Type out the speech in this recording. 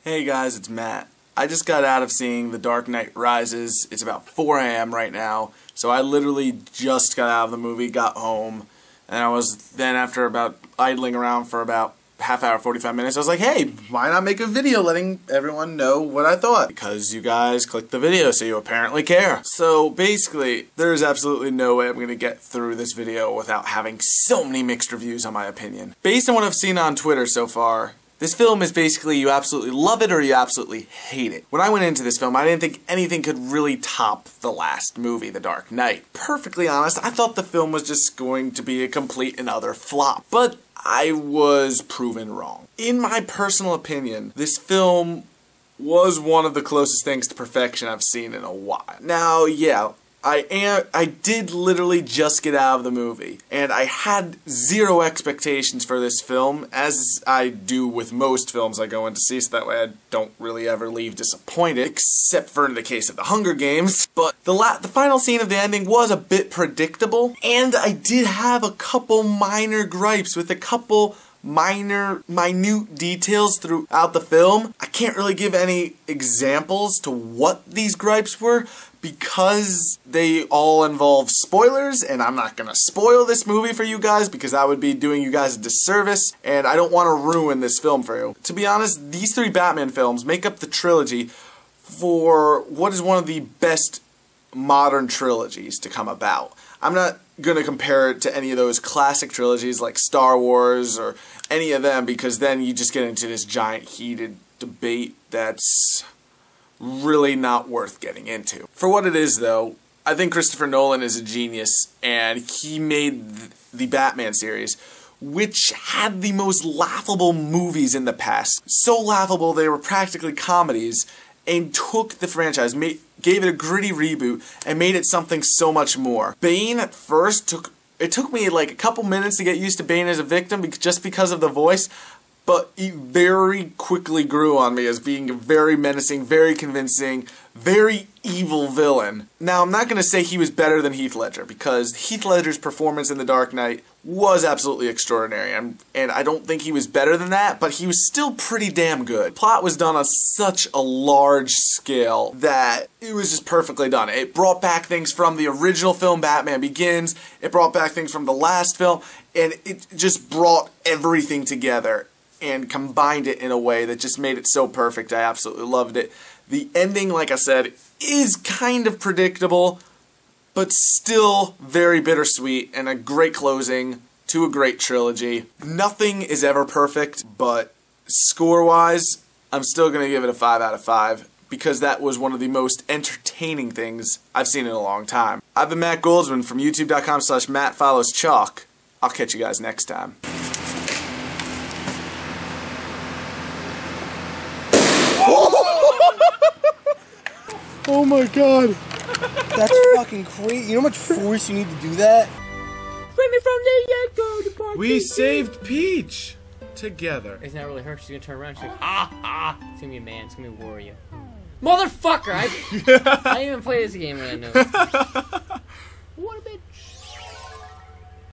Hey guys, it's Matt. I just got out of seeing The Dark Knight Rises. It's about 4 a.m. right now, so I literally just got out of the movie, got home, and I was then after about idling around for about half hour, 45 minutes, I was like, hey, why not make a video letting everyone know what I thought? Because you guys clicked the video, so you apparently care. So basically, there's absolutely no way I'm going to get through this video without having so many mixed reviews on my opinion. Based on what I've seen on Twitter so far, this film is basically you absolutely love it or you absolutely hate it. When I went into this film, I didn't think anything could really top the last movie, The Dark Knight. Perfectly honest, I thought the film was just going to be a complete and utter flop. But I was proven wrong. In my personal opinion, this film was one of the closest things to perfection I've seen in a while. Now, yeah, I did literally just get out of the movie, and I had zero expectations for this film, as I do with most films I go in to see, so that way I don't really ever leave disappointed, except for in the case of The Hunger Games. But the final scene of the ending was a bit predictable, and I did have a couple minor gripes with a couple minute details throughout the film. I can't really give any examples to what these gripes were because they all involve spoilers, and I'm not gonna spoil this movie for you guys because that would be doing you guys a disservice, and I don't want to ruin this film for you. To be honest, these three Batman films make up the trilogy for what is one of the best modern trilogies to come about. I'm not going to compare it to any of those classic trilogies like Star Wars or any of them, because then you just get into this giant heated debate that's really not worth getting into. For what it is though, I think Christopher Nolan is a genius, and he made the Batman series, which had the most laughable movies in the past. So laughable they were practically comedies, and took the franchise, gave it a gritty reboot, and made it something so much more. Bane at first took me like a couple minutes to get used to Bane as a victim just because of the voice, but he very quickly grew on me as being a very menacing, very convincing, very evil villain. Now, I'm not going to say he was better than Heath Ledger, because Heath Ledger's performance in The Dark Knight was absolutely extraordinary, and I don't think he was better than that, but he was still pretty damn good. The plot was done on such a large scale that it was just perfectly done. It brought back things from the original film, Batman Begins, it brought back things from the last film, and it just brought everything together and combined it in a way that just made it so perfect. I absolutely loved it. The ending, like I said, is kind of predictable, but still very bittersweet and a great closing to a great trilogy. Nothing is ever perfect, but score-wise, I'm still going to give it a 5 out of 5 because that was one of the most entertaining things I've seen in a long time. I've been Matt Goldsman from youtube.com/MattFollowsChalk. I'll catch you guys next time. Oh my god. That's fucking crazy. You know how much force you need to do that? Frame it from the go to party. We saved Peach together. It's not really her. She's gonna turn around. She's like, ah. It's gonna be a man. It's gonna be a warrior. Motherfucker! I didn't even play this game when I know.